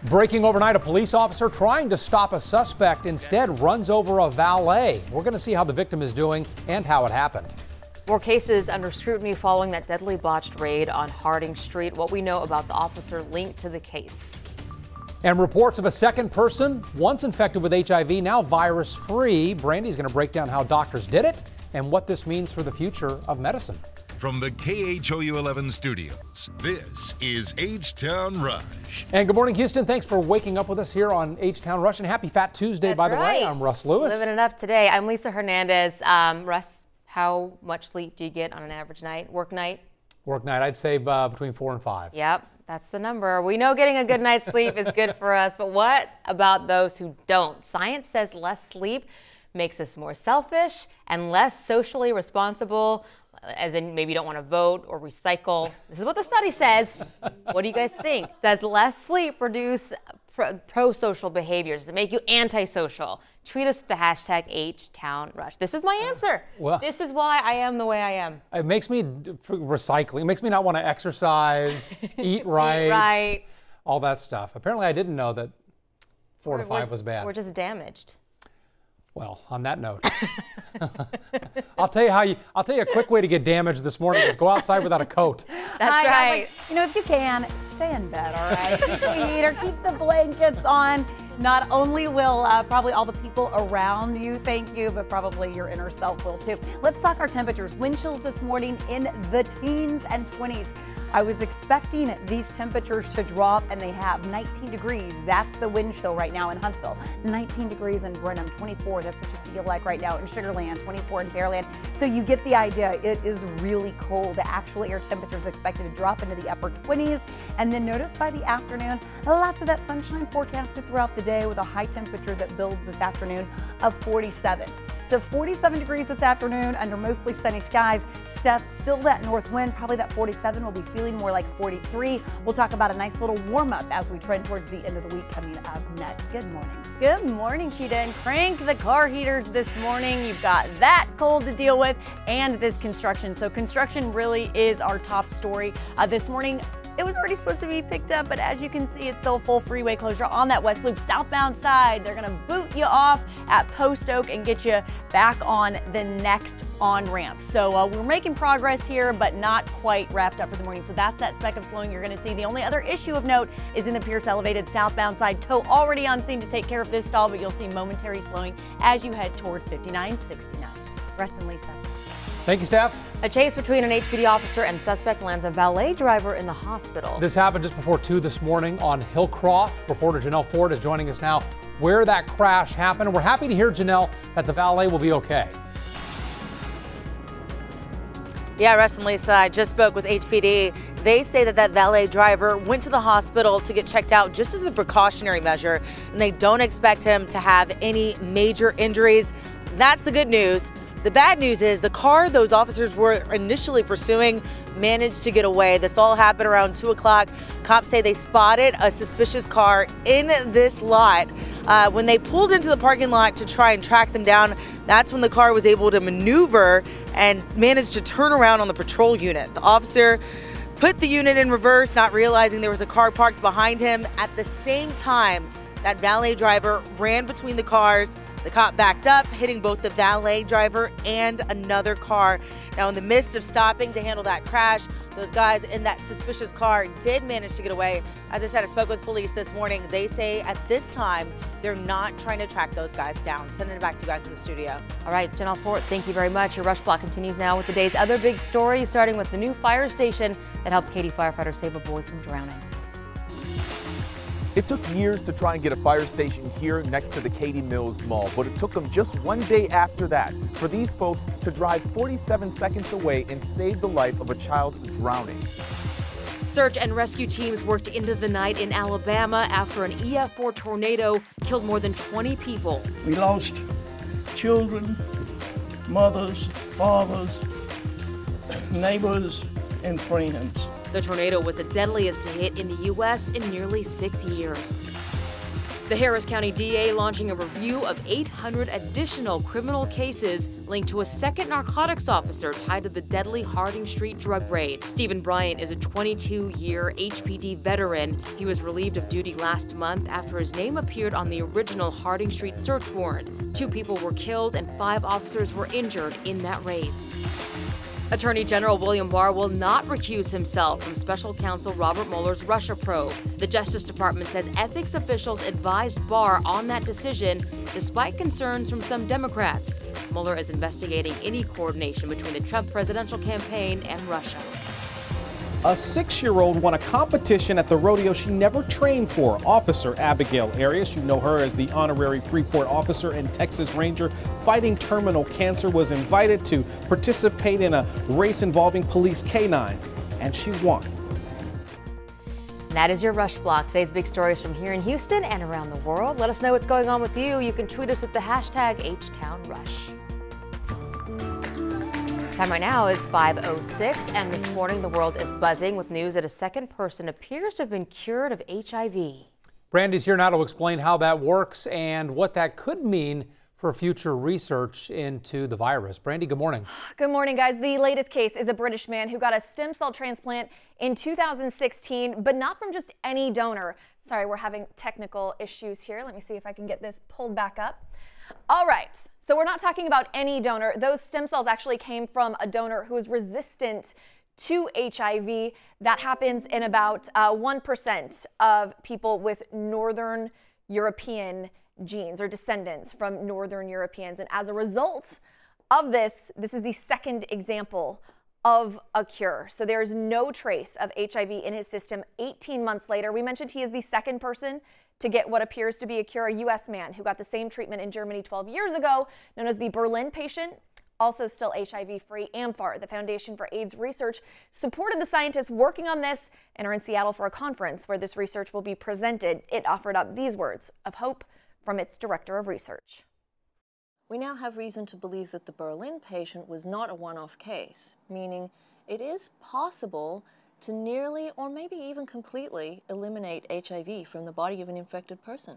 Breaking overnight, a police officer trying to stop a suspect instead runs over a valet. We're going to see how the victim is doing and how it happened. More cases under scrutiny following that deadly botched raid on Harding Street. What we know about the officer linked to the case. And reports of a second person, once infected with HIV, now virus-free. Brandy's going to break down how doctors did it and what this means for the future of medicine. From the KHOU 11 studios, this is H-Town Rush. And good morning, Houston. Thanks for waking up with us here on H-Town Rush. And happy Fat Tuesday, That's by the right. way. I'm Russ Lewis. Living it up today. I'm Lisa Hernandez. Russ, how much sleep do you get on an average night? Work night? Work night, I'd say between 4 and 5. Yep, that's the number. We know getting a good night's sleep is good for us, but what about those who don't? Science says less sleep makes us more selfish and less socially responsible, as in maybe you don't want to vote or recycle. This is what the study says. What do you guys think? Does less sleep reduce pro-social behaviors? Does it make you antisocial? Tweet us with the hashtag HTownRush. This is my answer. Well, this is why I am the way I am. It makes me recycling. It makes me not want to exercise, eat right, Eat right, all that stuff. Apparently, I didn't know that 4 to 5 was bad. We're just damaged. Well, on that note, I'll tell you a quick way to get damaged this morning is go outside without a coat. That's right. You know, if you can, stay in bed, all right? Keep the heater, keep the blankets on. Not only will probably all the people around you thank you, but probably your inner self will too. Let's talk our temperatures. Wind chills this morning in the teens and 20s. I was expecting these temperatures to drop, and they have 19 degrees. That's the wind chill right now in Huntsville. 19 degrees in Brenham, 24. That's what you feel like right now in Sugar Land, 24 in Pearland. So you get the idea. It is really cold. The actual air temperature is expected to drop into the upper 20s. And then notice by the afternoon, lots of that sunshine forecasted throughout the day with a high temperature that builds this afternoon of 47. So 47 degrees this afternoon under mostly sunny skies. Steph, still that north wind, probably that 47 will be feeling more like 43. We'll talk about a nice little warm up as we trend towards the end of the week coming up next. Good morning. Good morning, Cheetah, and crank the car heaters this morning. You've got that cold to deal with and this construction. So construction really is our top story this morning. It was already supposed to be picked up, but as you can see, it's still a full freeway closure on that West Loop southbound side. They're going to boot you off at Post Oak and get you back on the next on-ramp. So we're making progress here, but not quite wrapped up for the morning. So that's that speck of slowing you're going to see. The only other issue of note is in the Pierce elevated southbound side. Tow already on scene to take care of this stall, but you'll see momentary slowing as you head towards 5969. Russ and Lisa. Thank you, Steph. A chase between an HPD officer and suspect lands a valet driver in the hospital. This happened just before 2 this morning on Hillcroft. Reporter Janelle Ford is joining us now where that crash happened. We're happy to hear, Janelle, that the valet will be okay. Yeah, Russ and Lisa, I just spoke with HPD. They say that valet driver went to the hospital to get checked out just as a precautionary measure, and they don't expect him to have any major injuries. That's the good news. The bad news is the car those officers were initially pursuing managed to get away. This all happened around 2 o'clock. Cops say they spotted a suspicious car in this lot. When they pulled into the parking lot to try and track them down, that's when the car was able to maneuver and managed to turn around on the patrol unit. The officer put the unit in reverse, not realizing there was a car parked behind him. At the same time, that valet driver ran between the cars. The cop backed up, hitting both the valet driver and another car. Now, in the midst of stopping to handle that crash, those guys in that suspicious car did manage to get away. As I said, I spoke with police this morning. They say at this time, they're not trying to track those guys down. Sending it back to you guys in the studio. All right, Janelle Fort, thank you very much. Your Rush Block continues now with the day's other big stories, starting with the new fire station that helped Katy firefighters save a boy from drowning. It took years to try and get a fire station here next to the Katy Mills Mall, but it took them just one day after that for these folks to drive 47 seconds away and save the life of a child drowning. Search and rescue teams worked into the night in Alabama after an EF4 tornado killed more than 20 people. We lost children, mothers, fathers, neighbors, and friends. The tornado was the deadliest to hit in the U.S. in nearly 6 years. The Harris County DA launching a review of 800 additional criminal cases linked to a second narcotics officer tied to the deadly Harding Street drug raid. Stephen Bryant is a 22-year HPD veteran. He was relieved of duty last month after his name appeared on the original Harding Street search warrant. 2 people were killed and 5 officers were injured in that raid. Attorney General William Barr will not recuse himself from special counsel Robert Mueller's Russia probe. The Justice Department says ethics officials advised Barr on that decision, despite concerns from some Democrats. Mueller is investigating any coordination between the Trump presidential campaign and Russia. A 6-year-old won a competition at the rodeo she never trained for. Officer Abigail Arias, you know her as the honorary Freeport officer and Texas Ranger fighting terminal cancer, was invited to participate in a race involving police canines, and she won. That is your Rush Block. Today's big stories from here in Houston and around the world. Let us know what's going on with you. You can tweet us with the hashtag HTownRush. Time right now is 5:06, and this morning the world is buzzing with news that a second person appears to have been cured of HIV. Brandy's here now to explain how that works and what that could mean for future research into the virus. Brandy, good morning. Good morning, guys. The latest case is a British man who got a stem cell transplant in 2016, but not from just any donor. Sorry, we're having technical issues here. Let me see if I can get this pulled back up. All right, so we're not talking about any donor. Those stem cells actually came from a donor who is resistant to HIV. That happens in about 1% of people with Northern European genes or descendants from Northern Europeans. And as a result of this, this is the second example of a cure. So there's no trace of HIV in his system 18 months later. We mentioned he is the second person to get what appears to be a cure, a U.S. man who got the same treatment in Germany 12 years ago, known as the Berlin patient, also still HIV-free. AMFAR, the Foundation for AIDS Research, supported the scientists working on this and are in Seattle for a conference where this research will be presented. It offered up these words of hope from its director of research. We now have reason to believe that the Berlin patient was not a one-off case, meaning it is possible to nearly or maybe even completely eliminate HIV from the body of an infected person.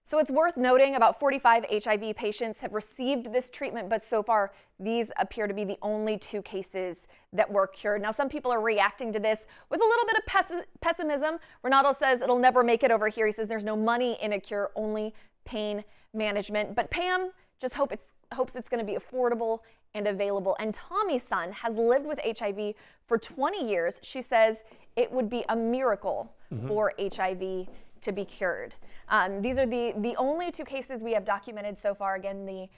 So it's worth noting about 45 HIV patients have received this treatment, but so far these appear to be the only 2 cases that were cured. Now, some people are reacting to this with a little bit of pessimism. Renato says it'll never make it over here. He says there's no money in a cure, only pain management. But Pam just hopes it's going to be affordable and available. And Tommy's son has lived with HIV for 20 years. She says it would be a miracle for HIV to be cured. These are the only 2 cases we have documented so far. Again, the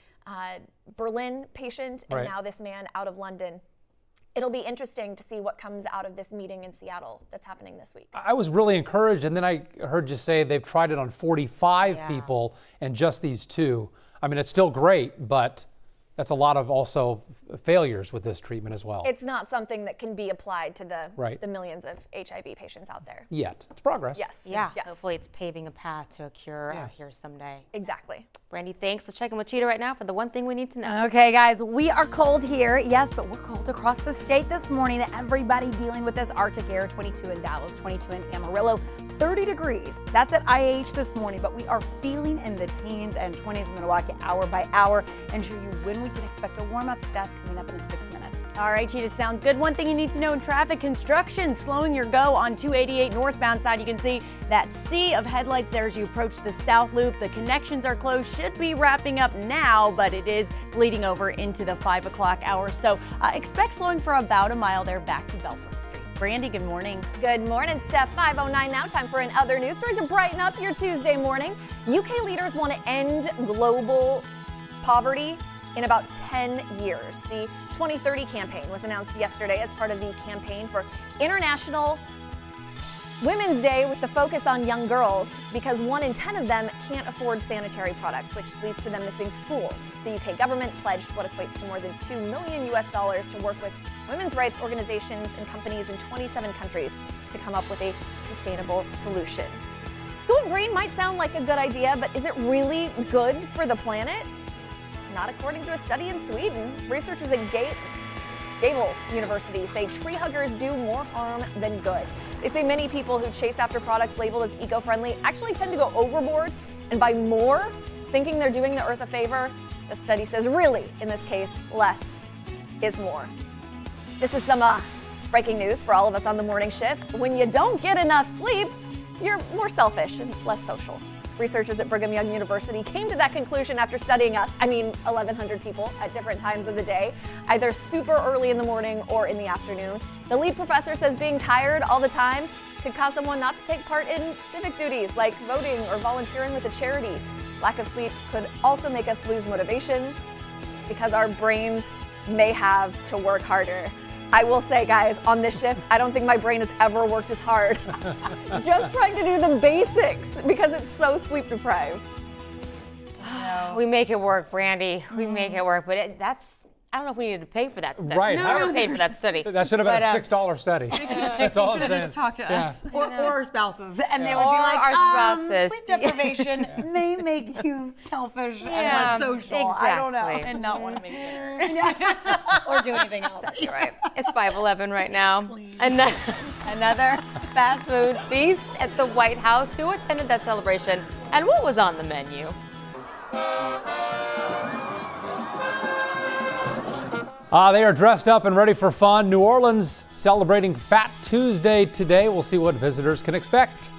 Berlin patient and now this man out of London. It'll be interesting to see what comes out of this meeting in Seattle that's happening this week. I was really encouraged, and then I heard you say they've tried it on 45 people and just these 2. I mean, it's still great, but that's a lot of also failures with this treatment as well. It's not something that can be applied to the millions of HIV patients out there. Yet. It's progress. Yes. Yeah. Yes. Hopefully it's paving a path to a cure out here someday. Exactly. Brandy, thanks. Let's check in with Cheetah right now for the one thing we need to know. Okay, guys, we are cold here. Yes, but we're cold across the state this morning. Everybody dealing with this Arctic air. 22 in Dallas, 22 in Amarillo, 30 degrees. That's at IH this morning, but we are feeling in the teens and 20s in Milwaukee hour by hour, and show you when we can expect a warm-up stuff coming up in 6 minutes. All right, Cheetah, sounds good. One thing you need to know in traffic, construction slowing your go on 288 northbound side. You can see that sea of headlights there as you approach the South Loop. The connections are closed, should be wrapping up now, but it is bleeding over into the 5 o'clock hour. So expect slowing for about a mile there back to Belfort Street. Brandy, good morning. Good morning, Steph. 5:09 now. Time for other news stories to brighten up your Tuesday morning. UK leaders want to end global poverty in about 10 years. The 2030 campaign was announced yesterday as part of the campaign for International Women's Day, with the focus on young girls, because 1 in 10 of them can't afford sanitary products, which leads to them missing school. The UK government pledged what equates to more than $2 million to work with women's rights organizations and companies in 27 countries to come up with a sustainable solution. Going green might sound like a good idea, but is it really good for the planet? Not according to a study in Sweden. Researchers at Gable University say tree huggers do more harm than good. They say many people who chase after products labeled as eco-friendly actually tend to go overboard and buy more, thinking they're doing the earth a favor. The study says really, in this case, less is more. This is some breaking news for all of us on the morning shift. When you don't get enough sleep, you're more selfish and less social. Researchers at Brigham Young University came to that conclusion after studying 1,100 people at different times of the day, either super early in the morning or in the afternoon. The lead professor says being tired all the time could cause someone not to take part in civic duties like voting or volunteering with a charity. Lack of sleep could also make us lose motivation because our brains may have to work harder. I will say, guys, on this shift, I don't think my brain has ever worked as hard. Just trying to do the basics because it's so sleep deprived. We make it work, Brandy. We make it work, but I don't know if we needed to pay for that study. Right. No, never paid for that study. That should have been a $6 study. That's all I'm saying. Just talk to us. Or our spouses. And they Yeah. would be Or like, our spouses. sleep deprivation may make you selfish and less social. Exactly. I don't know. And not want to make dinner. Or do anything else. You're right. It's 5:11 right now. Another fast food feast at the White House. Who attended that celebration and what was on the menu? They are dressed up and ready for fun. New Orleans celebrating Fat Tuesday today. We'll see what visitors can expect.